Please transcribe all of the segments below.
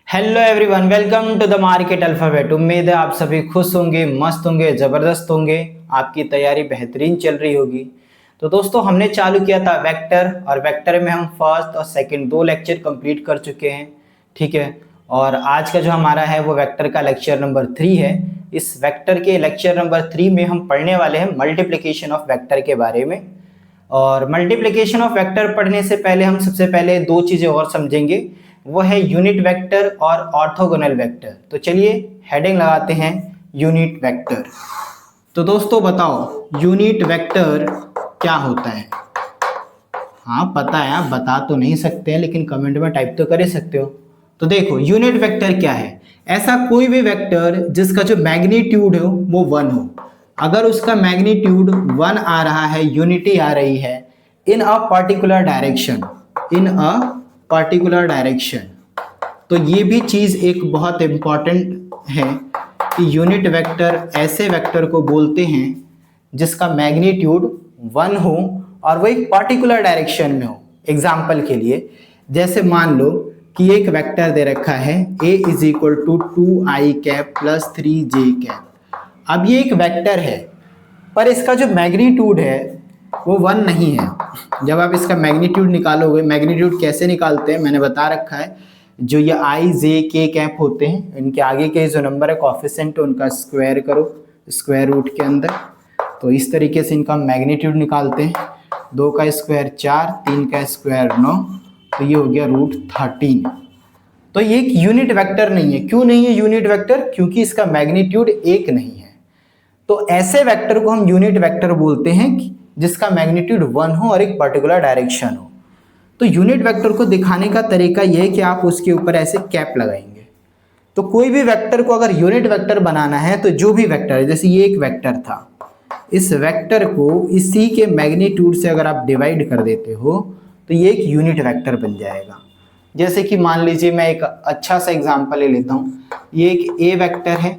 Hello everyone, welcome to the market alphabet. उम्मीद है आप सभी खुश होंगे, मस्त होंगे, ज़बरदस्त होंगे, आपकी तैयारी बेहतरीन चल रही होगी। तो दोस्तों, हमने चालू किया था वेक्टर, और वेक्टर में हम फर्स्ट और सेकंड दो लेक्चर कंप्लीट कर चुके हैं। ठीक है, और आज का जो हमारा है वो वेक्टर का लेक्चर नंबर 3 है। इस वेक्टर के लेक्चर नंबर 3 में हम पढ़ने वाले हैं मल्टीप्लिकेशन ऑफ वेक्टर के बारे में। और मल्टीप्लिकेशन ऑफ वेक्टर पढ़ने से पहले हम सबसे पहले दो चीज़ें और समझेंगे, वो है यूनिट वेक्टर और ऑर्थोगोनल वेक्टर। तो चलिए हेडिंग लगाते हैं यूनिट वेक्टर। तो दोस्तों बताओ, यूनिट वेक्टर क्या होता है? हाँ पता है, आप बता तो नहीं सकते हैं लेकिन कमेंट में टाइप तो कर ही सकते हो। तो देखो, यूनिट वेक्टर क्या है? ऐसा कोई भी वेक्टर जिसका जो मैग्नीट्यूड हो वो 1 हो। अगर उसका मैग्नीट्यूड 1 आ रहा है, यूनिटी आ रही है in a particular direction, in a particular direction, तो ये भी चीज़ एक बहुत इम्पॉर्टेंट है कि यूनिट वेक्टर ऐसे वेक्टर को बोलते हैं जिसका मैग्नीट्यूड 1 हो और वो एक पर्टिकुलर डायरेक्शन में हो। एग्जाम्पल के लिए, जैसे मान लो कि एक वेक्टर दे रखा है a is equal to 2i cap plus 3j cap. अब ये एक वेक्टर है पर इसका जो मैग्नीट्यूड है वो 1 नहीं है। जब आप इसका मैग्नीट्यूड निकालोगे, मैग्नीट्यूड कैसे निकालते हैं मैंने बता रखा है। जो ये आई जे के कैप होते हैं, इनके आगे के जो नंबर है कोएफिशिएंट, उनका स्क्वायर करो स्क्वायर रूट के अंदर। तो इस तरीके से इनका मैग्नीट्यूड निकालते हैं। 2 का स्क्वायर 4, 3 का स्क्वायर 9, तो ये हो गया √13। तो ये एक यूनिट वेक्टर नहीं है। क्यों नहीं है यूनिट वेक्टर? क्योंकि इसका मैग्नीट्यूड 1 नहीं है। तो ऐसे वेक्टर को हम यूनिट वेक्टर बोलते हैं जिसका मैग्नीट्यूड 1 हो और एक पर्टिकुलर डायरेक्शन हो। तो यूनिट वेक्टर को दिखाने का तरीका यह है कि आप उसके ऊपर ऐसे कैप लगाएंगे। तो कोई भी वेक्टर को अगर यूनिट वेक्टर बनाना है तो जो भी वेक्टर है, जैसे ये एक वेक्टर था, इस वेक्टर को इसी के मैग्नीट्यूड से अगर आप डिवाइड कर देते हो तो ये एक यूनिट वेक्टर बन जाएगा। जैसे कि मान लीजिए मैं एक अच्छा सा एग्जाम्पल ले लेता हूँ। ये एक ए वेक्टर है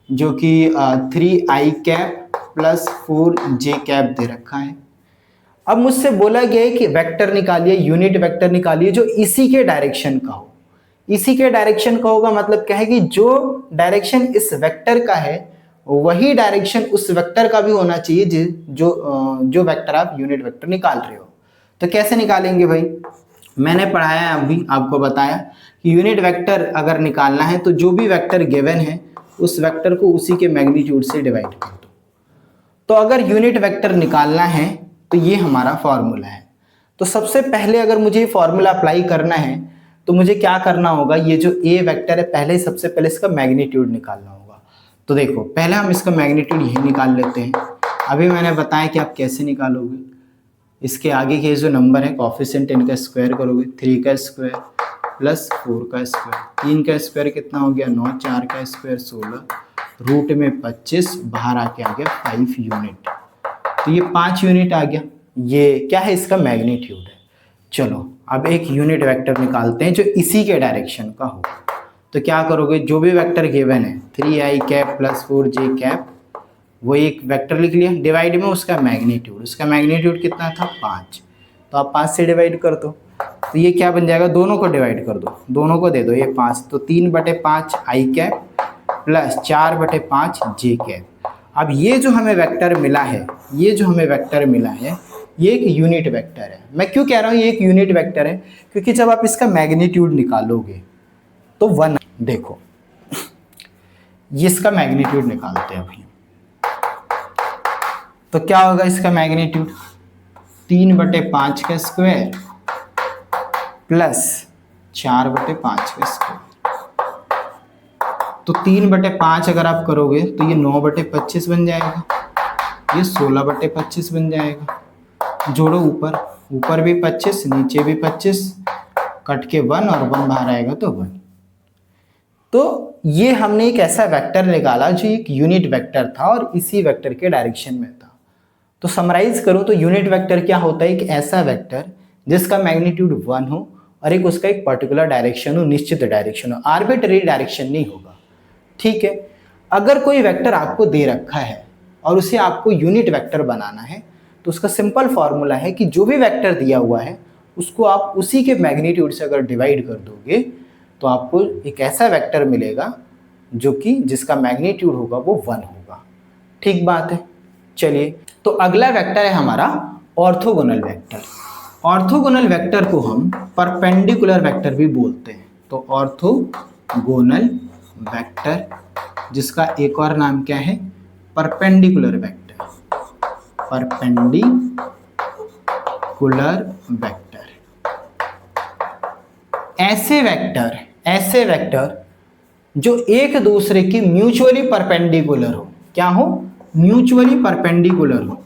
जो कि 3i cap plus 4j cap दे रखा है। अब मुझसे बोला गया है कि वेक्टर निकालिए, यूनिट वेक्टर निकालिए जो इसी के डायरेक्शन का हो। इसी के डायरेक्शन का होगा मतलब क्या है कि जो डायरेक्शन इस वेक्टर का है वही डायरेक्शन उस वेक्टर का भी होना चाहिए जो वेक्टर आप यूनिट वेक्टर निकाल रहे हो। तो कैसे निकालेंगे भाई? मैंने पढ़ाया, अभी आपको बताया कि यूनिट वेक्टर अगर निकालना है तो जो भी वेक्टर गिवन है उस वेक्टर को उसी के मैग्नीट्यूड से डिवाइड कर दो। तो अगर यूनिट वेक्टर निकालना है तो ये हमारा फॉर्मूला है। तो सबसे पहले अगर मुझे ये फॉर्मूला अप्लाई करना है तो मुझे क्या करना होगा? ये जो ए वेक्टर है पहले सबसे पहले इसका मैग्नीट्यूड निकालना होगा। तो देखो, पहले हम इसका मैग्नीट्यूड यही निकाल लेते हैं। अभी मैंने बताया कि आप कैसे निकालोगे। इसके आगे के जो नंबर है कोएफिशिएंट, इनका स्क्वायर करोगे। 3 का स्क्वायर प्लस 4 का स्क्वायर, 3 का स्क्वायर कितना हो गया 9, 4 का स्क्वायर 16, रूट में 25, बाहर आके आ गया 5 यूनिट। तो ये 5 यूनिट आ गया। ये क्या है? इसका मैग्नीट्यूड है। चलो अब एक यूनिट वेक्टर निकालते हैं जो इसी के डायरेक्शन का हो। तो क्या करोगे? जो भी वेक्टर गिवन है 3i cap plus 4j cap, वो एक वेक्टर लिख लिया, डिवाइड में उसका मैग्नीट्यूड कितना था 5। तो आप 5 से डिवाइड कर दो तो ये क्या बन जाएगा? दोनों को डिवाइड कर दो, दोनों को दे दो ये 5। तो 3/5 i cap plus 4/5 j cap. अब ये जो हमें वेक्टर मिला है, ये एक यूनिट वेक्टर है। मैं क्यों कह रहा हूँ ये एक यूनिट वेक्टर है? क्योंकि जब आप इसका मैग्नीट्यूड निकालोगे तो 1, देखो इसका मैग्नीट्यूड निकालते हैं अभी। तो क्या होगा इसका मैग्नीट्यूड? 3/5 का स्क्वायर प्लस 4/5 का स्क्वायर। तो 3/5 अगर आप करोगे तो ये 9/25 बन जाएगा, ये 16/25 बन जाएगा। जोड़ो, ऊपर भी 25, नीचे भी 25, कट के 1 और 1 बाहर आएगा तो 1। तो ये हमने एक ऐसा वेक्टर निकाला जो एक यूनिट वेक्टर था और इसी वेक्टर के डायरेक्शन में था। तो समराइज करूं तो यूनिट वेक्टर क्या होता है? एक ऐसा वेक्टर जिसका मैग्नीट्यूड 1 हो और एक उसका एक पर्टिकुलर डायरेक्शन हो, निश्चित डायरेक्शन हो, आर्बिट्रेरी डायरेक्शन नहीं होगा। ठीक है, अगर कोई वेक्टर आपको दे रखा है और उसे आपको यूनिट वेक्टर बनाना है तो उसका सिंपल फॉर्मूला है कि जो भी वेक्टर दिया हुआ है उसको आप उसी के मैग्नीट्यूड से अगर डिवाइड कर दोगे तो आपको एक ऐसा वेक्टर मिलेगा जो कि जिसका मैग्नीट्यूड होगा वो 1 होगा। ठीक बात है। चलिए, तो अगला वेक्टर है हमारा ऑर्थोगोनल वेक्टर। ऑर्थोगोनल वेक्टर को हम परपेंडिकुलर वेक्टर भी बोलते हैं। तो ऑर्थोगोनल वेक्टर, जिसका एक और नाम क्या है, परपेंडिकुलर वेक्टर। परपेंडिकुलर वेक्टर ऐसे वेक्टर जो एक दूसरे की म्यूचुअली परपेंडिकुलर हो। क्या हो? म्यूचुअली परपेंडिकुलर हो।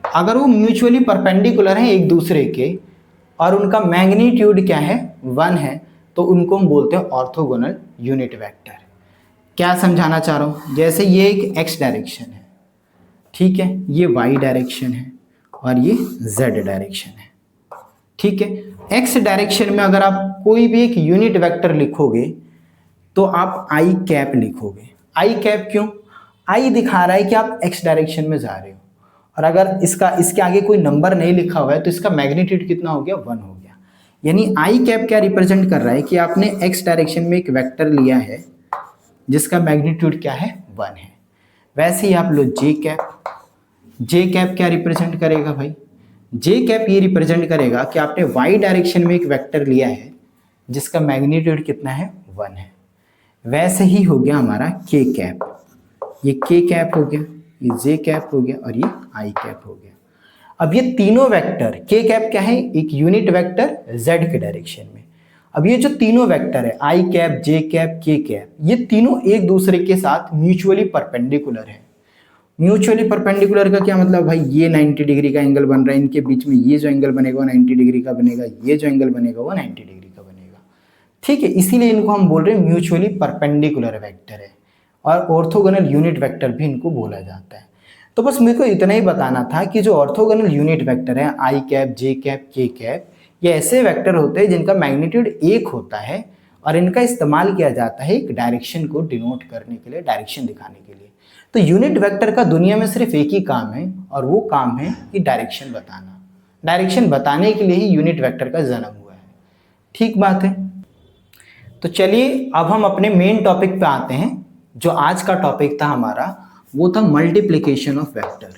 अगर वो म्यूचुअली परपेंडिकुलर हैं एक दूसरे के और उनका मैग्नीट्यूड क्या है, 1 है, तो उनको हम बोलते हैं ऑर्थोगोनल यूनिट वेक्टर। क्या समझाना चाह रहा हूं? जैसे ये एक एक्स डायरेक्शन है, ठीक है, ये वाई डायरेक्शन है और ये जेड डायरेक्शन है। ठीक है, एक्स डायरेक्शन में अगर आप कोई भी एक यूनिट वेक्टर लिखोगे तो आप आई कैप लिखोगे। आई कैप क्यों? आई दिखा रहा है कि आप एक्स डायरेक्शन में जा रहे हो, और अगर इसके आगे कोई नंबर नहीं लिखा हुआ है तो इसका मैग्नीट्यूड कितना हो गया, 1 हो गया। यानी आई कैप क्या रिप्रेजेंट कर रहा है कि आपने एक्स डायरेक्शन में एक वेक्टर लिया है जिसका मैग्नीट्यूड क्या है, 1 है। वैसे ही आप लो जे कैप क्या रिप्रेजेंट करेगा भाई? जे कैप ये रिप्रेजेंट करेगा कि आपने वाई डायरेक्शन में एक वेक्टर लिया है जिसका मैग्नीट्यूड कितना है, 1 है। वैसे ही हो गया हमारा के कैप, ये के कैप हो गया, ये जे कैप हो गया और ये आई कैप हो गया। अब ये तीनों वेक्टर, के कैप क्या है, एक यूनिट वेक्टर जेड के डायरेक्शन में। अब ये जो तीनों वेक्टर है आई कैप, जे कैप, के कैप, ये तीनों एक दूसरे के साथ म्यूचुअली परपेंडिकुलर है। म्यूचुअली परपेंडिकुलर का क्या मतलब भाई? ये 90 डिग्री का एंगल बन रहा है, इनके बीच में ये जो एंगल बनेगा वो 90 डिग्री का बनेगा, ये जो एंगल बनेगा वो 90 डिग्री का बनेगा। ठीक है, इसीलिए इनको हम बोल रहे हैं म्यूचुअली परपेंडिकुलर वेक्टर है, और ऑर्थोगोनल यूनिट वेक्टर भी इनको बोला जाता है। तो बस मेरे को इतना ही बताना था कि जो ऑर्थोगोनल यूनिट वेक्टर है आई कैप, जे कैप, के कैप, ये ऐसे वेक्टर होते हैं जिनका मैग्नीट्यूड 1 होता है और इनका इस्तेमाल किया जाता है एक डायरेक्शन को डिनोट करने के लिए, डायरेक्शन दिखाने के लिए। तो यूनिट वेक्टर का दुनिया में सिर्फ एक ही काम है और वो काम है कि डायरेक्शन बताना। डायरेक्शन बताने के लिए ही यूनिट वेक्टर का जन्म हुआ है। ठीक बात है। तो चलिए अब हम अपने मेन टॉपिक पे आते हैं। जो आज का टॉपिक था हमारा वो था multiplication of vector.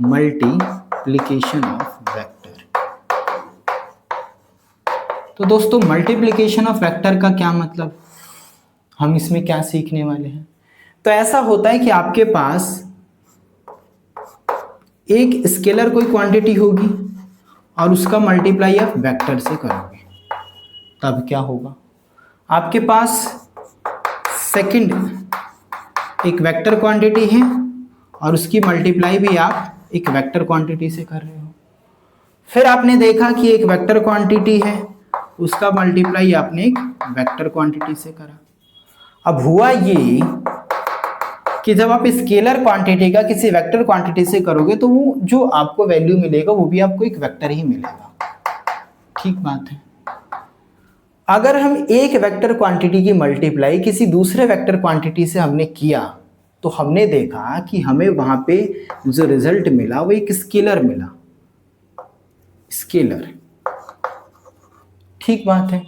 Multiplication of vector. तो दोस्तों मल्टीप्लिकेशन ऑफ वेक्टर का क्या मतलब, हम इसमें क्या सीखने वाले हैं? तो ऐसा होता है कि आपके पास एक स्केलर कोई क्वांटिटी होगी और उसका मल्टीप्लाई आप वेक्टर से करोगे, तब क्या होगा? आपके पास सेकंड एक वेक्टर क्वांटिटी है और उसकी मल्टीप्लाई भी आप एक वेक्टर क्वांटिटी से कर रहे हो। फिर आपने देखा कि एक वेक्टर क्वांटिटी है, उसका मल्टीप्लाई आपने एक वेक्टर क्वांटिटी से करा। अब हुआ ये कि जब आप स्केलर क्वांटिटी का किसी वेक्टर क्वांटिटी से करोगे तो वो जो आपको वैल्यू मिलेगा वो भी आपको एक वेक्टर ही मिलेगा। ठीक बात है। अगर हम एक वेक्टर क्वांटिटी की मल्टीप्लाई किसी दूसरे वेक्टर क्वांटिटी से हमने किया तो हमने देखा कि हमें वहां पे जो रिजल्ट मिला वो एक स्केलर मिला, स्केलर। ठीक बात है।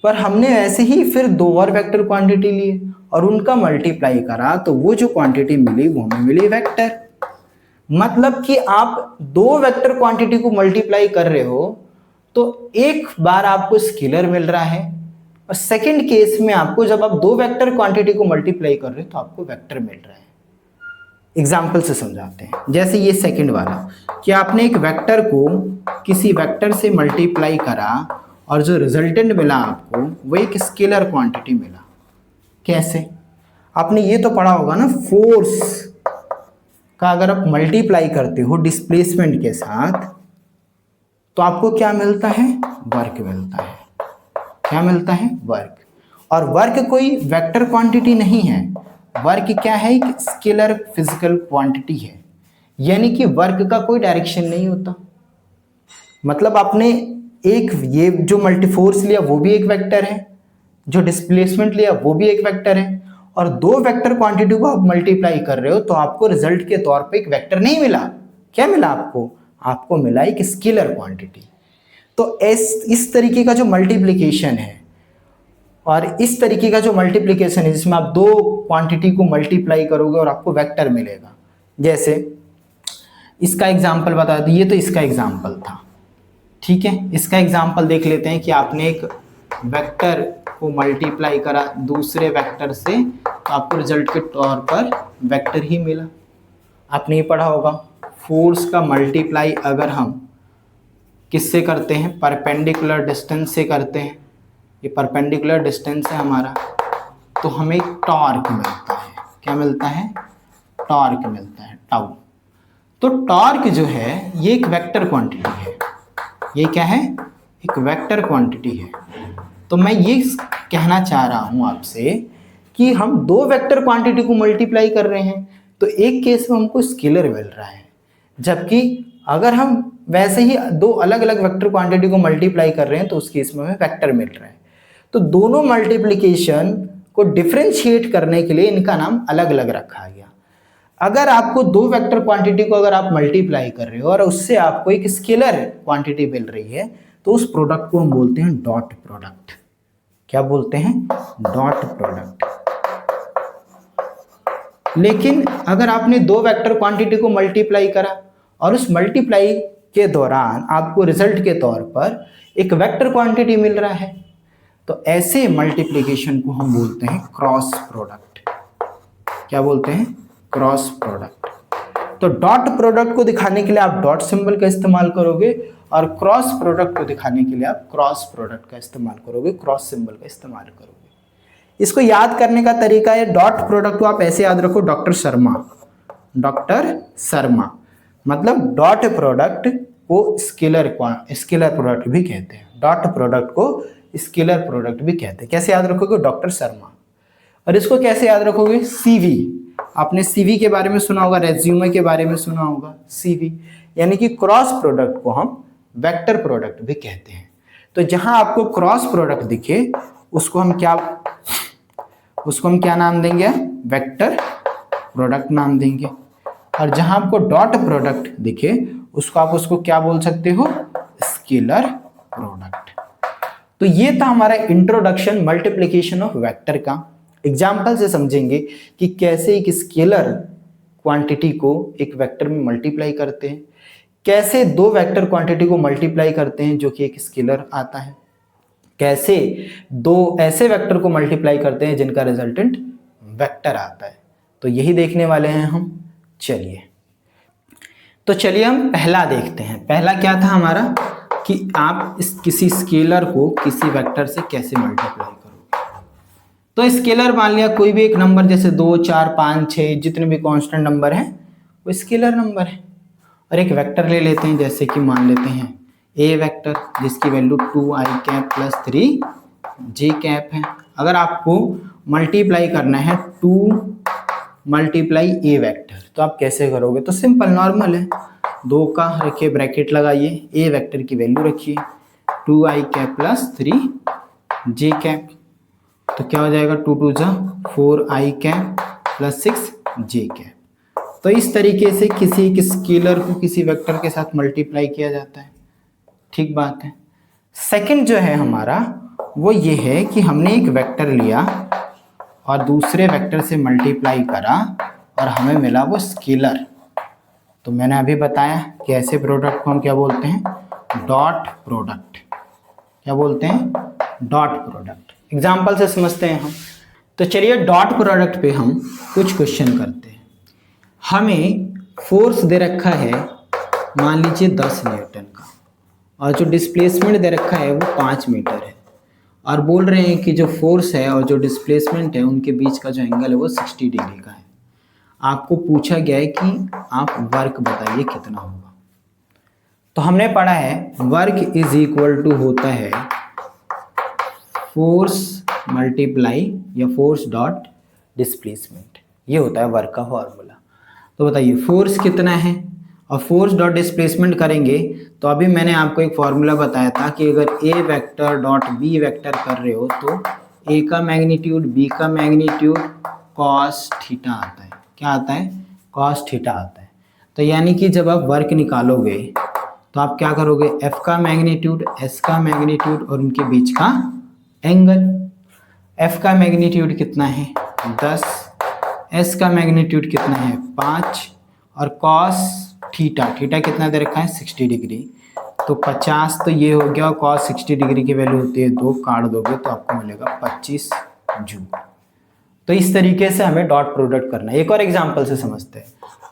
पर हमने ऐसे ही फिर 2 और वेक्टर क्वांटिटी लिए और उनका मल्टीप्लाई करा तो वो जो क्वांटिटी मिली वो हमें मिली वेक्टर। मतलब कि आप 2 वेक्टर क्वांटिटी को मल्टीप्लाई कर रहे हो तो एक बार आपको स्केलर मिल रहा है और सेकंड केस में आपको जब आप 2 वेक्टर क्वांटिटी को मल्टीप्लाई कर रहे हो तो आपको वेक्टर मिल रहा है। एग्जाम्पल से समझाते हैं। जैसे ये सेकंड वाला कि आपने एक वेक्टर को किसी वेक्टर से मल्टीप्लाई करा और जो रिजल्टेंट मिला आपको वो एक स्केलर क्वांटिटी मिला। कैसे? आपने ये तो पढ़ा होगा ना, फोर्स का अगर आप मल्टीप्लाई करते हो डिस्प्लेसमेंट के साथ तो आपको क्या मिलता है? वर्क मिलता है। क्या मिलता है? वर्क। और वर्क कोई वेक्टर क्वांटिटी नहीं है, वर्क क्या है? एक स्केलर फिजिकल क्वांटिटी है। यानी कि वर्क का कोई डायरेक्शन नहीं होता। मतलब आपने एक ये जो मल्टीफोर्स लिया वो भी एक वेक्टर है, जो डिस्प्लेसमेंट लिया वो भी एक वेक्टर है, और 2 वेक्टर क्वांटिटी को आप मल्टीप्लाई कर रहे हो तो आपको रिजल्ट के तौर पे एक वेक्टर नहीं मिला। क्या मिला आपको? आपको मिला एक स्केलर क्वांटिटी। तो इस तरीके का जो मल्टीप्लिकेशन है और इस तरीके का जो मल्टीप्लिकेशन है जिसमें आप दो क्वांटिटी को मल्टीप्लाई करोगे और आपको वेक्टर मिलेगा। जैसे इसका एग्जाम्पल बता दो, ये तो इसका एग्जाम्पल था, ठीक है। इसका एग्जाम्पल देख लेते हैं कि आपने एक वेक्टर को मल्टीप्लाई करा दूसरे वेक्टर से, तो आपको रिजल्ट के तौर पर वेक्टर ही मिला। आपने ये पढ़ा होगा, फोर्स का मल्टीप्लाई अगर हम किससे करते हैं, परपेंडिकुलर डिस्टेंस से करते हैं, ये परपेंडिकुलर डिस्टेंस है हमारा, तो हमें टॉर्क मिलता है। क्या मिलता है? टॉर्क मिलता है, टाउ। तो टॉर्क जो है ये एक वेक्टर क्वांटिटी है। ये क्या है? एक वेक्टर क्वांटिटी है। तो मैं ये कहना चाह रहा हूं आपसे कि हम दो वेक्टर क्वांटिटी को मल्टीप्लाई कर रहे हैं, तो एक केस में हमको स्केलर मिल रहा है, जबकि अगर हम वैसे ही दो अलग अलग वेक्टर क्वांटिटी को मल्टीप्लाई कर रहे हैं तो उस केस में हमें वेक्टर मिल रहा है। तो दोनों मल्टीप्लिकेशन को डिफरेंशिएट करने के लिए इनका नाम अलग अलग रखा गया। अगर आपको दो वेक्टर क्वांटिटी को अगर आप मल्टीप्लाई कर रहे हो और उससे आपको एक स्केलर क्वांटिटी मिल रही है, तो उस प्रोडक्ट को हम बोलते हैं डॉट प्रोडक्ट। क्या बोलते हैं? Dot product. लेकिन अगर आपने दो वेक्टर क्वांटिटी को मल्टीप्लाई करा और उस मल्टीप्लाई के दौरान आपको रिजल्ट के तौर पर एक वेक्टर क्वांटिटी मिल रहा है, तो ऐसे मल्टीप्लिकेशन को हम बोलते हैं क्रॉस प्रोडक्ट। क्या बोलते हैं? Cross product. तो डॉट प्रोडक्ट को दिखाने के लिए आप डॉट सिंबल का इस्तेमाल करोगे और क्रॉस प्रोडक्ट को दिखाने के लिए आप क्रॉस प्रोडक्ट का इस्तेमाल करोगे, क्रॉस सिंबल का इस्तेमाल करोगे। इसको याद करने का तरीका है, डॉट प्रोडक्ट को आप ऐसे याद रखो, डॉक्टर शर्मा। डॉक्टर शर्मा मतलब डॉट प्रोडक्ट को स्केलर प्रोडक्ट भी कहते हैं। डॉट प्रोडक्ट को स्केलर प्रोडक्ट भी कहते हैं। कैसे याद रखोगे? डॉक्टर शर्मा। और इसको कैसे याद रखोगे? सीवी। आपने सीवी के बारे में सुना होगा, रेज्यूमे के बारे में सुना होगा। सीवी यानी कि क्रॉस प्रोडक्ट को हम वेक्टर प्रोडक्ट भी कहते हैं। तो जहां आपको क्रॉस प्रोडक्ट दिखे उसको हम क्या नाम देंगे? वेक्टर प्रोडक्ट नाम देंगे। और जहां आपको डॉट प्रोडक्ट दिखे उसको क्या बोल सकते हो? Scalar product. तो ये था हमारा इंट्रोडक्शन मल्टीप्लिकेशन ऑफ वेक्टर का। एग्जाम्पल से समझेंगे कि कैसे एक स्केलर क्वांटिटी को एक वेक्टर में मल्टीप्लाई करते हैं, कैसे दो वेक्टर क्वांटिटी को मल्टीप्लाई करते हैं जो कि एक स्केलर आता है, कैसे दो ऐसे वेक्टर को मल्टीप्लाई करते हैं जिनका रिजल्टेंट वेक्टर आता है। तो यही देखने वाले हैं हम। चलिए हम पहला देखते हैं। पहला क्या था हमारा कि आप किसी स्केलर को किसी वेक्टर से कैसे मल्टीप्लाई करोगे। तो स्केलर मान लिया कोई भी एक नंबर, जैसे 2, 4, 5, 6 जितने भी कांस्टेंट नंबर हैं वो स्केलर नंबर है। और एक वेक्टर ले लेते हैं, जैसे कि मान लेते हैं ए वेक्टर जिसकी value 2i cap plus 3j cap है। अगर आपको मल्टीप्लाई करना है 2 मल्टीप्लाई ए वेक्टर, तो आप कैसे करोगे? तो सिंपल नॉर्मल है, 2 का रखिए ब्रैकेट लगाइए, ए वेक्टर की वैल्यू रखिए 2i cap plus 3j cap, तो क्या हो जाएगा? 2 2 जा 4i cap plus 6j cap. तो इस तरीके से किसी एक स्केलर को किसी वेक्टर के साथ मल्टीप्लाई किया जाता है। ठीक बात है। सेकंड जो है हमारा वो ये है कि हमने एक वेक्टर लिया और दूसरे वेक्टर से मल्टीप्लाई करा और हमें मिला वो स्केलर। तो मैंने अभी बताया कि ऐसे प्रोडक्ट को हम क्या बोलते हैं? Dot product. क्या बोलते हैं? Dot product. एग्जाम्पल से समझते हैं हम। तो चलिए डॉट प्रोडक्ट पे हम कुछ क्वेश्चन करते हैं। हमें फोर्स दे रखा है मान लीजिए 10 न्यूटन का, और जो डिस्प्लेसमेंट दे रखा है वो 5 मीटर है, और बोल रहे हैं कि जो फोर्स है और जो डिस्प्लेसमेंट है उनके बीच का जो एंगल है वो 60 डिग्री का है। आपको पूछा गया है कि आप वर्क बताइए कितना होगा। तो हमने पढ़ा है वर्क इज इक्वल टू होता है फोर्स मल्टीप्लाई या फोर्स डॉट डिस्प्लेसमेंट, ये होता है वर्क का फॉर्मूला। तो बताइए फोर्स कितना है और फोर्स डॉट डिस्प्लेसमेंट करेंगे। तो अभी मैंने आपको एक फॉर्मूला बताया था कि अगर ए वेक्टर डॉट बी वेक्टर कर रहे हो तो ए का मैग्नीट्यूड बी का मैग्नीट्यूड कॉस थीटा आता है। क्या आता है? कॉस थीटा आता है। तो यानी कि जब आप वर्क निकालोगे तो आप क्या करोगे, F का मैग्नीट्यूड, S का मैग्नीट्यूड और उनके बीच का एंगल। F का मैग्नीट्यूड कितना है 10, S का मैग्नीट्यूड कितना है 5 और कॉस थीटा, थीटा कितना दे रखा है 60 डिग्री, तो 50 तो ये हो गया और कॉस 60 डिग्री की वैल्यू होती है 2, काट दोगे तो आपको मिलेगा 25 जूल। तो इस तरीके से हमें डॉट प्रोडक्ट करना है। एक और एग्जांपल से समझते हैं।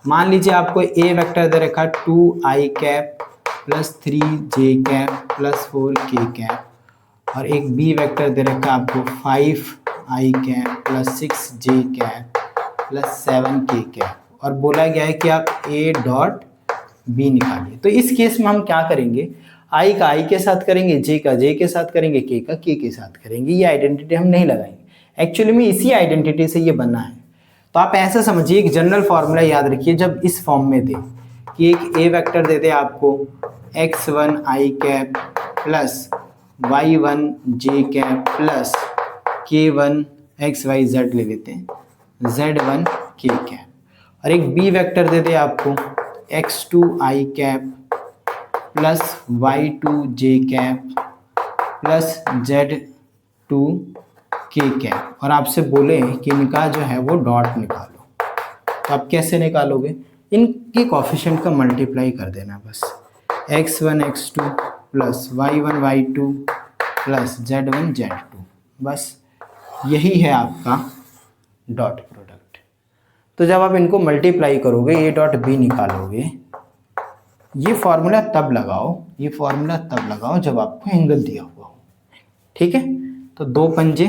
मान लीजिए आपको ए वेक्टर दे रखा है 2i cap plus 3j cap plus 4k cap और एक बी वेक्टर दे रखा है आपको 5i cap plus 6j cap plus 7k cap और बोला गया है कि आप ए डॉट बी निकालिए। तो इस केस में हम क्या करेंगे, आई का आई के साथ करेंगे, जे का जे के साथ करेंगे, के का के के साथ करेंगे। ये आइडेंटिटी हम नहीं लगाएंगे, एक्चुअली में इसी आइडेंटिटी से ये बना है। तो आप ऐसा समझिए, एक जनरल फॉर्मूला याद रखिए, जब इस फॉर्म में दे कि एक ए वेक्टर दे दे आपको x1 i cap plus y1 j cap plus k1 xyz ले लेते हैं z1 k कैप और एक बी वेक्टर दे दे आपको x2 i cap plus y2 j cap plus z2 k cap और आपसे बोले कि इनका जो है वो डॉट निकालो। तो आप कैसे निकालोगे, इनके कोफिशिएंट का मल्टीप्लाई कर देना बस, x1 x2 plus y1 y2 plus z1 z2, बस यही है आपका डॉट प्रोडक्ट। तो जब आप इनको मल्टीप्लाई करोगे, ए डॉट बी निकालोगे, ये फॉर्मूला तब लगाओ, ये फॉर्मूला तब लगाओ जब आपको एंगल दिया हुआ हो, ठीक है। तो 2 पंजे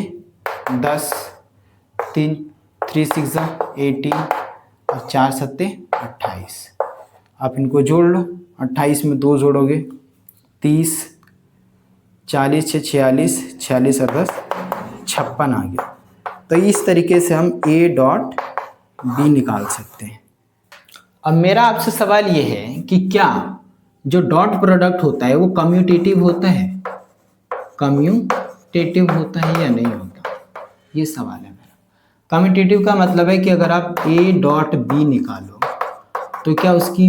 10, 3 6 18 और 4 सत्ते 28। आप इनको जोड़ लो, 28 में 2 जोड़ोगे 30, 40 से 46, 46 और 10 56 आ गया। तो इस तरीके से हम ए डॉट बी निकाल सकते हैं। अब मेरा आपसे सवाल ये है कि क्या जो डॉट प्रोडक्ट होता है वो कम्यूटेटिव होता है, कम्यूटेटिव होता है या नहीं होता, ये सवाल है मेरा। कम्यूटेटिव का मतलब है कि अगर आप ए डॉट बी निकालो तो क्या उसकी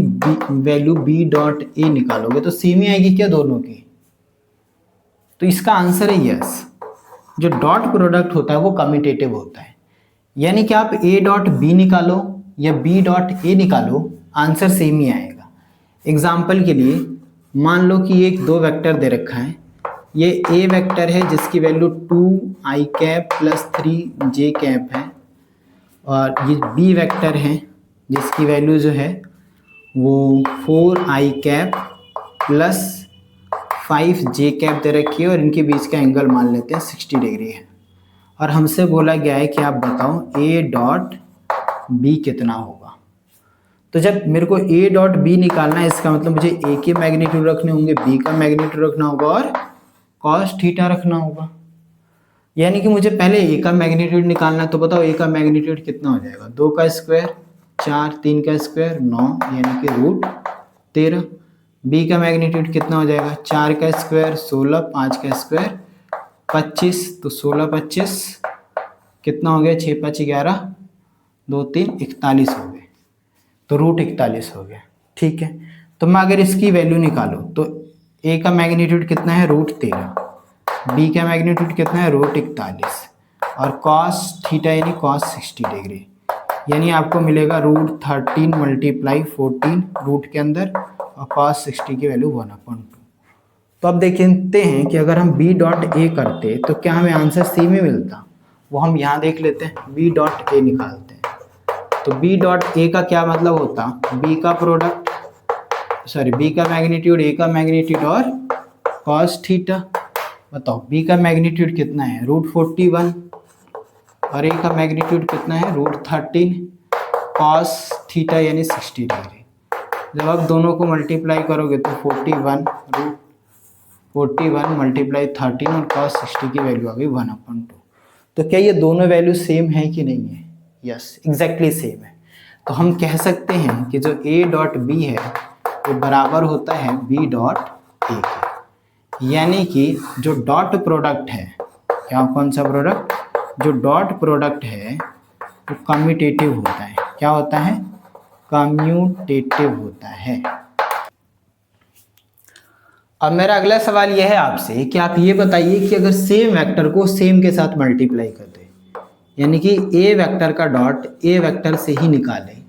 वैल्यू बी डॉट ए निकालोगे तो सेम ही आएगी क्या दोनों की? तो इसका आंसर है यस। जो डॉट प्रोडक्ट होता है वो कम्यूटेटिव होता है, यानी कि आप ए डॉट बी निकालो या बी डॉट ए निकालो, आंसर सेम ही आएगा। एग्जाम्पल के लिए मान लो कि एक 2 वेक्टर दे रखा है, ये ए वेक्टर है जिसकी value 2i cap plus 3j cap है और ये बी वेक्टर है जिसकी वैल्यू जो है वो 4i cap plus 5j cap दे रखी है और इनके बीच का एंगल मान लेते हैं 60 डिग्री है और हमसे बोला गया है कि आप बताओ ए डॉट बी कितना होगा। तो जब मेरे को ए डॉट बी निकालना है, इसका मतलब मुझे ए के मैग्नीट्यूड रखने होंगे, बी का मैग्नीट्यूड रखना होगा और कॉस थीटा रखना होगा। यानी कि मुझे पहले ए का मैग्नीट्यूड निकालना है, तो बताओ ए का मैग्नीट्यूड कितना हो जाएगा, 2 का स्क्वायर 4, 3 का स्क्वायर 9 यानी कि रूट 13। बी का मैग्नीट्यूड कितना हो जाएगा, 4 का स्क्वायर 16, 5 का स्क्वायर 25, तो 16 25 कितना हो गया, 6 5 11 2 3 41 हो गए, तो रूट 41 हो गया, ठीक है। तो मैं अगर इसकी वैल्यू निकालूं तो ए का मैग्नीट्यूड कितना है, रूट 13, बी का मैग्नीट्यूड कितना है, रूट 41 और कॉस थीटा यानी कॉस 60 डिग्री, यानी आपको मिलेगा रूट 13 मल्टीप्लाई 14 रूट के अंदर और कॉस 60 की वैल्यू 1/2। तो अब देखते हैं कि अगर हम बी डॉट ए करते तो क्या हमें आंसर सेम ही मिलता, वो हम यहाँ देख लेते हैं, बी डॉट ए निकालते हैं। तो बी डॉट ए का क्या मतलब होता, बी का प्रोडक्ट, सॉरी बी का मैग्नीट्यूड, ए का मैग्नीट्यूड और कॉस थीटा। बताओ बी का मैग्नीट्यूड कितना है, रूट 41 और ए का मैग्नीट्यूड कितना है, रूट 13 कॉस थीटा यानी 60 डिग्री। जब आप दोनों को मल्टीप्लाई करोगे तो 41 रूट 41 मल्टीप्लाई 13 और कॉस 60 की वैल्यू आ गई 1/2। तो क्या ये दोनों वैल्यू सेम है कि नहीं है, यस एग्जैक्टली सेम है। तो हम कह सकते हैं कि जो ए डॉट बी है वो बराबर होता है बी डॉट ए के, यानी कि जो डॉट प्रोडक्ट है, क्या कौन सा प्रोडक्ट, जो डॉट प्रोडक्ट है वो कम्यूटेटिव होता है। क्या होता है, कम्यूटेटिव होता है। अब मेरा अगला सवाल यह है आपसे कि आप ये बताइए कि अगर सेम वेक्टर को सेम के साथ मल्टीप्लाई कर दे, यानी कि ए वेक्टर का डॉट ए वेक्टर से ही निकालें,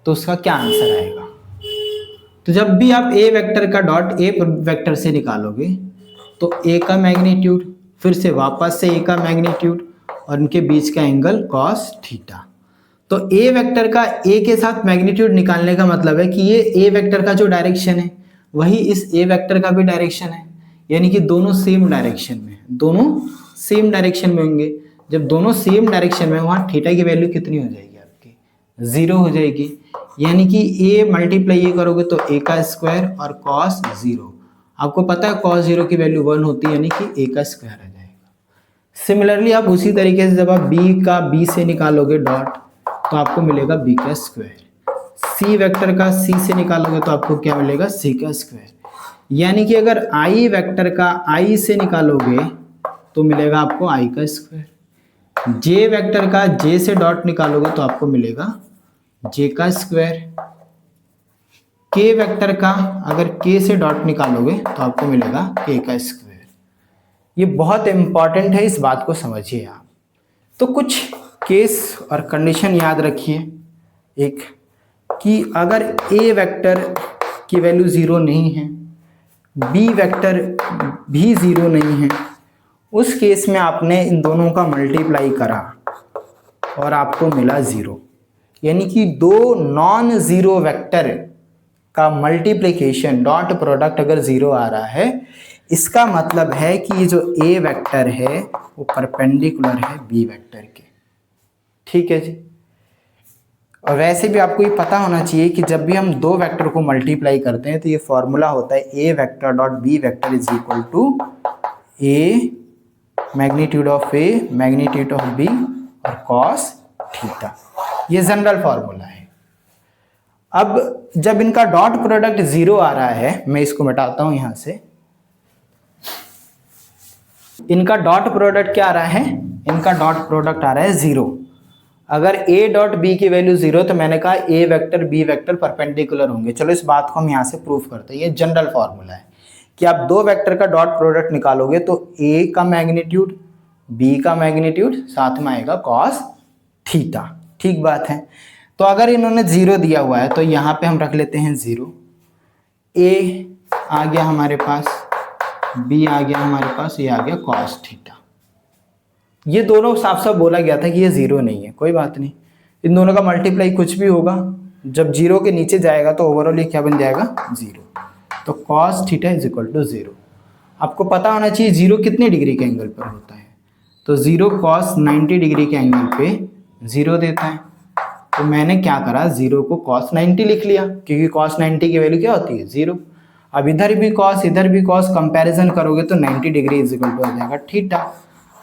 तो उसका क्या आंसर आएगा। तो जब भी आप ए वेक्टर का डॉट ए वेक्टर से निकालोगे तो ए का मैग्नीट्यूड, फिर से वापस से ए का मैग्नीट्यूड और इनके बीच का एंगल कॉस थीटा। तो ए वेक्टर का ए के साथ मैग्नीट्यूड निकालने का मतलब है कि ये ए वेक्टर का जो डायरेक्शन है वही इस ए वेक्टर का भी डायरेक्शन है, यानी कि दोनों सेम डायरेक्शन में, दोनों सेम डायरेक्शन में होंगे। जब दोनों सेम डायरेक्शन में, वहाँ थीटा की वैल्यू कितनी हो जाएगी आपकी, 0 हो जाएगी। यानी कि ए मल्टीप्लाई ये करोगे तो ए का स्क्वायर और कॉस 0, आपको पता है कॉस 0 की वैल्यू 1 होती है, यानी कि ए का स्क्वायर आ जाएगा। सिमिलरली आप उसी तरीके से जब आप बी का बी से निकालोगे डॉट तो आपको मिलेगा बी का स्क्वायर, सी वेक्टर का सी से निकालोगे तो आपको क्या मिलेगा, सी का स्क्वायर। यानी कि अगर आई वेक्टर का आई से निकालोगे तो मिलेगा आपको आई का स्क्वायर, जे वेक्टर का जे से डॉट निकालोगे तो आपको मिलेगा जे का स्क्वायर, के वेक्टर का अगर के से डॉट निकालोगे तो आपको मिलेगा के का स्क्वायर। ये बहुत इंपॉर्टेंट है, इस बात को समझिए आप। तो कुछ केस और कंडीशन याद रखिए, एक कि अगर ए वेक्टर की वैल्यू 0 नहीं है, बी वेक्टर भी 0 नहीं है, उस केस में आपने इन दोनों का मल्टीप्लाई करा और आपको मिला 0, यानी कि दो नॉन ज़ीरो वेक्टर का मल्टीप्लिकेशन डॉट प्रोडक्ट अगर 0 आ रहा है, इसका मतलब है कि ये जो ए वेक्टर है वो परपेंडिकुलर है बी वेक्टर के। ठीक है जी। और वैसे भी आपको ये पता होना चाहिए कि जब भी हम दो वेक्टर को मल्टीप्लाई करते हैं तो ये फॉर्मूला होता है A vector dot B vector is equal to A magnitude of A magnitude of B और कॉस थीटा। ये जनरल फॉर्मूला है। अब जब इनका डॉट प्रोडक्ट 0 आ रहा है, मैं इसको मिटाता हूं यहां से, इनका डॉट प्रोडक्ट क्या आ रहा है, इनका डॉट प्रोडक्ट आ रहा है 0। अगर a डॉट बी की वैल्यू 0 तो मैंने कहा a vector b vector perpendicular होंगे। चलो इस बात को हम यहाँ से प्रूफ करते हैं। ये जनरल फॉर्मूला है कि आप दो वेक्टर का डॉट प्रोडक्ट निकालोगे तो a का मैग्नीट्यूड b का मैग्नीट्यूड साथ में आएगा कॉस थीटा। ठीक बात है। तो अगर इन्होंने 0 दिया हुआ है तो यहाँ पे हम रख लेते हैं 0, a आ गया हमारे पास, b आ गया हमारे पास, ये आ गया कॉस थीटा। ये दोनों साफ साफ बोला गया था कि ये 0 नहीं है, कोई बात नहीं, इन दोनों का मल्टीप्लाई कुछ भी होगा, जब 0 के नीचे जाएगा तो ओवरऑल ये क्या बन जाएगा 0। तो cos theta is equal to 0। आपको पता होना चाहिए 0 कितने डिग्री के एंगल पर होता है, तो 0 cos 90 डिग्री के एंगल पे 0 देता है। तो मैंने क्या करा, 0 को cos 90 लिख लिया, क्योंकि cos 90 की वैल्यू क्या होती है 0। अब इधर भी cos इधर भी cos, कंपेरिजन करोगे तो 90 डिग्री इज इक्वल टू आ जाएगा थीटा।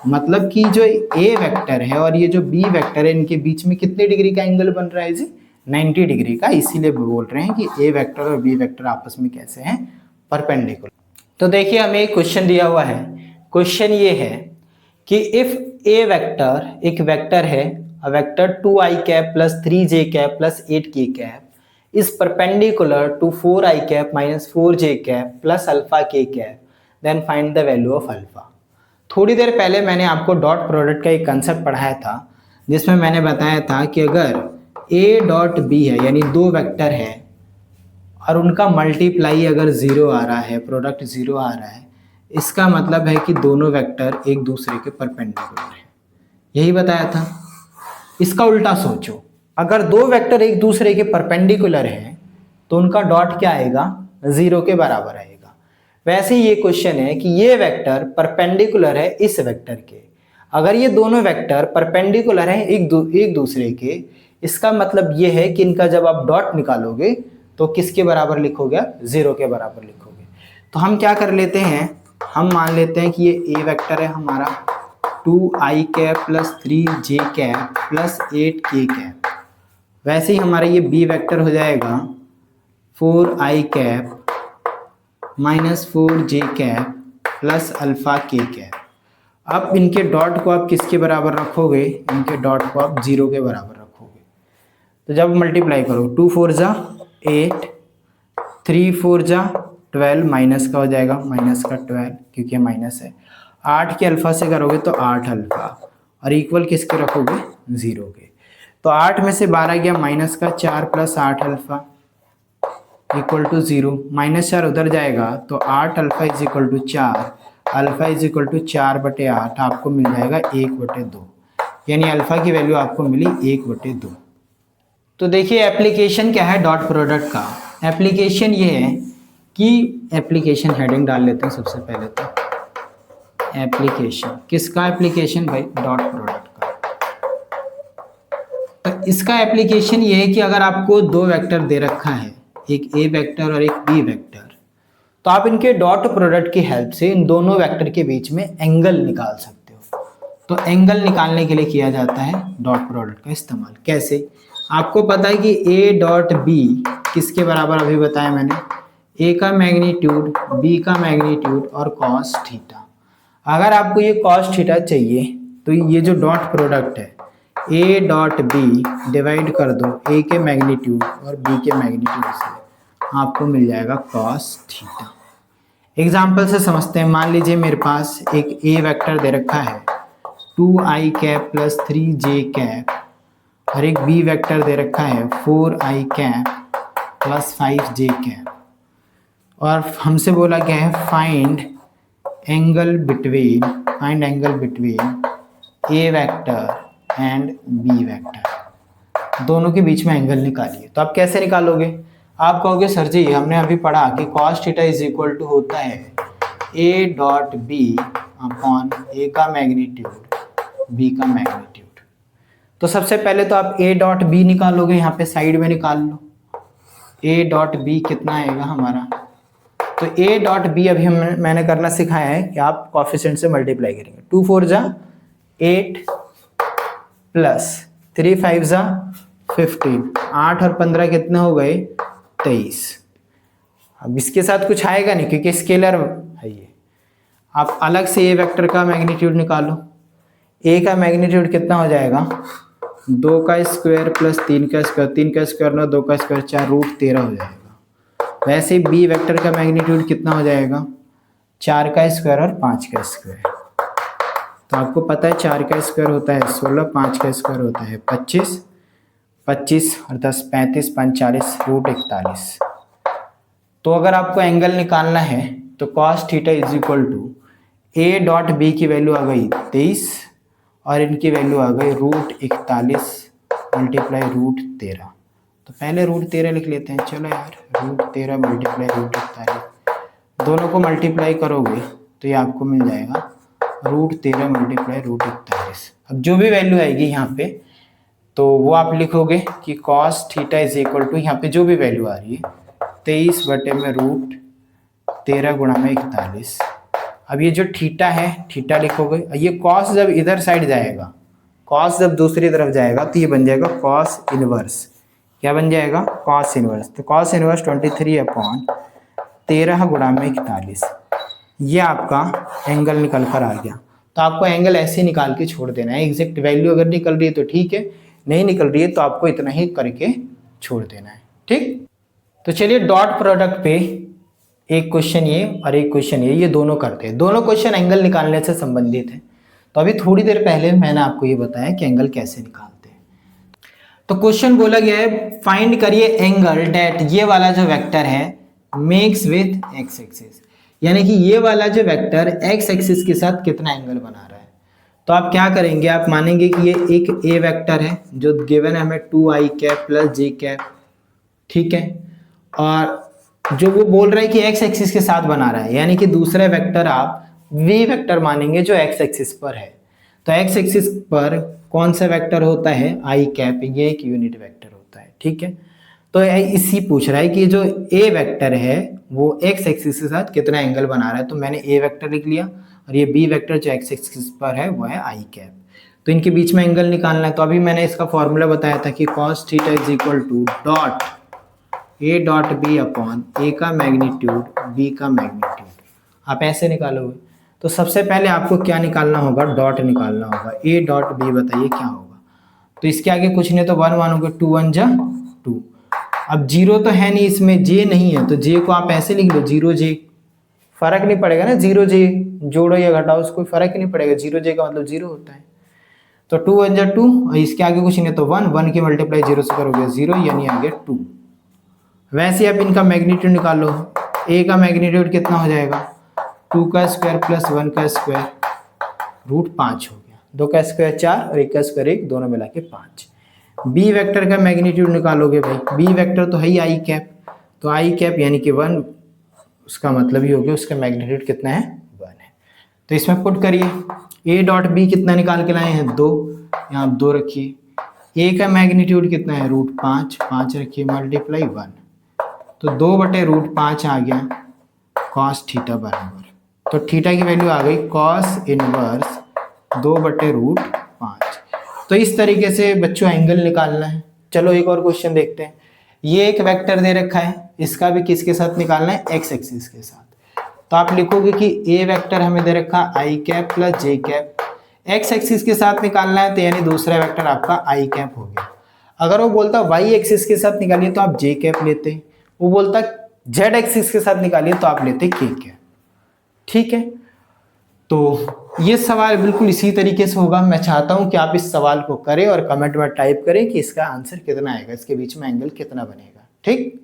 मतलब कि जो ए वेक्टर है और ये जो बी वेक्टर है, इनके बीच में कितने डिग्री का एंगल बन रहा है जी, 90 डिग्री का। इसीलिए बोल रहे हैं कि ए वेक्टर और बी वेक्टर आपस में कैसे हैं, परपेंडिकुलर। तो देखिए हमें एक क्वेश्चन दिया हुआ है। क्वेश्चन ये है कि इफ ए वेक्टर एक वेक्टर है, a vector 2i cap plus 3j cap plus 8k cap is perpendicular to 4i cap minus 4j cap plus alpha k cap, then find the value of alpha. थोड़ी देर पहले मैंने आपको dot product का एक concept पढ़ाया था, जिसमें मैंने बताया था कि अगर a डॉट बी है, यानी दो वेक्टर है और उनका मल्टीप्लाई अगर 0 आ रहा है, प्रोडक्ट 0 आ रहा है, इसका मतलब है कि दोनों वेक्टर एक दूसरे के परपेंडिकुलर हैं। यही बताया था। इसका उल्टा सोचो, अगर दो वेक्टर एक दूसरे के परपेंडिकुलर हैं तो उनका डॉट क्या आएगा, 0 के बराबर आएगा। वैसे ये क्वेश्चन है कि ये वेक्टर परपेंडिकुलर है इस वेक्टर के। अगर ये दोनों वेक्टर परपेंडिकुलर हैं एक दूसरे के, इसका मतलब ये है कि इनका जब आप डॉट निकालोगे तो किसके बराबर लिखोगे, 0 के बराबर लिखोगे। तो हम क्या कर लेते हैं, हम मान लेते हैं कि ये ए वेक्टर है हमारा 2i cap plus 3j cap plus 8k cap. वैसे ही हमारा ये बी वेक्टर हो जाएगा 4i cap minus 4j cap plus alpha k cap. अब इनके डॉट को आप किसके बराबर रखोगे, इनके डॉट को आप 0 के बराबर रखोगे। तो जब मल्टीप्लाई करो 2 4 जा 8, 3 4 जा 12 माइनस का हो जाएगा, माइनस का 12 क्योंकि माइनस है। 8 के अल्फ़ा से करोगे तो 8 अल्फ़ा और इक्वल किसके रखोगे 0 के। तो 8 में से 12 गया माइनस का 4 प्लस 8 अल्फ़ा इक्वल टू 0। -4 उधर जाएगा तो 8 alpha is equal to 4, alpha is equal to 4/8 आपको मिल जाएगा 1/2, यानी अल्फ़ा की वैल्यू आपको मिली 1/2। तो देखिए एप्लीकेशन क्या है डॉट प्रोडक्ट का। एप्लीकेशन ये है कि एप्लीकेशन हेडिंग डाल लेते हैं सबसे पहले। तो एप्लीकेशन किसका एप्लीकेशन भाई, डॉट प्रोडक्ट का। तो इसका एप्लीकेशन ये है कि अगर आपको दो वेक्टर दे रखा है, एक ए वेक्टर और एक बी वेक्टर, तो आप इनके डॉट प्रोडक्ट की हेल्प से इन दोनों वेक्टर के बीच में एंगल निकाल सकते हो। तो एंगल निकालने के लिए किया जाता है डॉट प्रोडक्ट का इस्तेमाल। कैसे, आपको पता है कि ए डॉट बी किसके बराबर, अभी बताया मैंने, ए का मैग्नीट्यूड, बी का मैग्नीट्यूड और कॉस थीटा। अगर आपको ये कॉस थीटा चाहिए तो ये जो डॉट प्रोडक्ट है ए डॉट बी डिवाइड कर दो ए के मैग्नीट्यूड और बी के मैग्नीट्यूड से, आपको मिल जाएगा कॉस थीटा। एग्जाम्पल से समझते हैं। मान लीजिए मेरे पास एक ए वेक्टर दे रखा है 2i cap plus 3j cap और एक बी वेक्टर दे रखा है 4i cap plus 5j cap, और हमसे बोला गया है find angle between a vector and b vector, दोनों के बीच में एंगल निकालिए। तो आप कैसे निकालोगे, आप कहोगे सर जी हमने अभी पढ़ा कि cos theta is equal to होता है ए डॉट बी अपॉन ए का मैग्नीट्यूड बी का मैग्नीट्यूड। तो सबसे पहले तो आप ए डॉट बी निकालोगे, यहाँ पे साइड में निकाल लो। ए डॉट बी कितना आएगा हमारा, तो ए डॉट बी अभी मैंने करना सिखाया है कि आप कोफिशिएंट से मल्टीप्लाई करेंगे। 2 4 जा 8 प्लस 3 5 जा 15, 8 और 15 कितने हो गए 23। अब इसके साथ कुछ आएगा नहीं क्योंकि स्केलर है ये। आप अलग से ए वेक्टर का मैग्नीट्यूड निकालो। ए का मैग्नीट्यूड कितना हो जाएगा 2 का स्क्वायर प्लस 3 का स्क्वायर, 3 का स्क्वायर 9, 2 का स्क्वायर 4, √13 हो जाएगा। वैसे बी वेक्टर का मैग्नीट्यूड कितना हो जाएगा 4 का स्क्वायर और 5 का स्क्वायर। तो आपको पता है 4 का स्क्वायर होता है 16, 5 का स्क्वायर होता है 25, 25 और 10 35, 45 √41। तो अगर आपको एंगल निकालना है तो cos theta is equal to A dot B की वैल्यू आ गई 23 और इनकी वैल्यू आ गई √41 मल्टीप्लाई √13। तो पहले √13 लिख लेते हैं। चलो यार √13 मल्टीप्लाई √41, दोनों को मल्टीप्लाई करोगे तो ये आपको मिल जाएगा √13 मल्टीप्लाई √41। अब जो भी वैल्यू आएगी यहाँ पे तो वो आप लिखोगे कि cos theta is equal to, यहाँ पे जो भी वैल्यू आ रही है 23/√13 गुणा में 41। अब ये जो थीटा है थीटा लिखोगे, ये कॉस जब इधर साइड जाएगा, कॉस जब दूसरी तरफ जाएगा तो ये बन जाएगा कॉस इनवर्स। क्या बन जाएगा कॉस इनवर्स। तो कॉस इनवर्स 23/13 गुणा में 41, ये आपका एंगल निकल कर आ गया। तो आपको एंगल ऐसे निकाल के छोड़ देना है। एग्जैक्ट वैल्यू अगर निकल रही है तो ठीक है, नहीं निकल रही है तो आपको इतना ही करके छोड़ देना है। ठीक, तो चलिए डॉट प्रोडक्ट पे एक क्वेश्चन ये और एक क्वेश्चन ये दोनों करते हैं। दोनों क्वेश्चन एंगल निकालने से संबंधित है। तो अभी थोड़ी देर पहले मैंने आपको ये बताया कि एंगल कैसे निकालते हैं। तो क्वेश्चन बोला गया है फाइंड करिए एंगल डेट, ये वाला जो वेक्टर है मेक्स विथ एक्स एक्सिस, यानी कि ये वाला जो वेक्टर एक्स एक्सिस के साथ कितना एंगल बना रहा है। तो आप क्या करेंगे, आप मानेंगे कि ये एक ए वेक्टर है जो गिवन है हमें 2i cap plus j cap, ठीक है, और जो वो बोल रहा है कि एक्स एक्सिस के साथ बना रहा है, यानी कि दूसरा वेक्टर आप वी वेक्टर मानेंगे जो एक्स एक्सिस पर है। तो एक्स एक्सिस पर कौन सा वेक्टर होता है आई कैप, ये एक यूनिट वेक्टर होता है। ठीक है, तो इसी पूछ रहा है कि जो ए वेक्टर है वो एक्स एक्सिस के साथ कितना एंगल बना रहा है। तो मैंने ए वेक्टर लिख लिया और ये बी वेक्टर जो एक्स एक्सिस पर है वो है आई कैप। तो इनके बीच में एंगल निकालना है। तो अभी मैंने इसका फॉर्मूला बताया था कि cos theta is equal to dot A dot B upon ए का मैग्नीट्यूड बी का मैग्नीट्यूड। आप ऐसे निकालोगे। तो सबसे पहले आपको क्या निकालना होगा, डॉट निकालना होगा। ए डॉट बी बताइए क्या होगा। तो इसके आगे कुछ नहीं तो 1 1 होगा, 2 1 जा 2। अब जीरो तो है नहीं इसमें, जे नहीं है, तो जे को आप ऐसे लिख लो, जीरो जे, फर्क नहीं पड़ेगा ना, जीरो जे जोड़ो या घटाओ उसको कोई फर्क ही नहीं पड़ेगा, जीरो जे का मतलब जीरो होता है। तो 2 वन जा 2, इसके आगे कुछ नहीं, तो 1, 1 की मल्टीप्लाई जीरो से करोगे 0, यानी आ गया 2। वैसे आप इनका मैग्नीट्यूड निकालो, ए का मैग्नीट्यूड कितना हो जाएगा, 2 का स्क्वायर प्लस 1 का स्क्वायर रूट 5 हो गया, 2 का स्क्वायर 4 और 1 का स्क्वायर 1, दोनों मिला के 5। बी वेक्टर का मैग्नीट्यूड निकालोगे भाई, बी वेक्टर तो है ही आई कैप, तो आई कैप यानी कि 1, उसका मतलब ही हो गया उसका मैग्नीट्यूड कितना है, 1 है। तो इसमें पुट करिए, ए डॉट बी कितना निकाल के लाए हैं, 2, यहाँ 2 रखिए, ए का मैग्नीट्यूड कितना है, रूट 5, 5 रखिए मल्टीप्लाई 1, तो 2/√5 आ गया कॉस थीटा बराबर, तो थीटा की वैल्यू आ गई कॉस इनवर्स 2/√5। तो इस तरीके से बच्चों एंगल निकालना है। चलो एक और क्वेश्चन देखते हैं। ये एक वेक्टर दे रखा है, इसका भी किसके साथ निकालना है, एक्स एक्सिस के साथ। तो आप लिखोगे कि ए वेक्टर हमें दे रखा आई कैप प्लस जे कैप, एक्स एक्सिस के साथ निकालना है, तो यानी दूसरा वेक्टर आपका आई कैप हो गया। अगर वो बोलता वाई एक्सिस के साथ निकालिए तो आप जे कैप लेते, वो बोलता जेड एक्सिस के साथ निकालिए तो आप लेते के कैप। ठीक है, तो ये सवाल बिल्कुल इसी तरीके से होगा। मैं चाहता हूं कि आप इस सवाल को करें और कमेंट में टाइप करें कि इसका आंसर कितना आएगा, इसके बीच में एंगल कितना बनेगा। ठीक।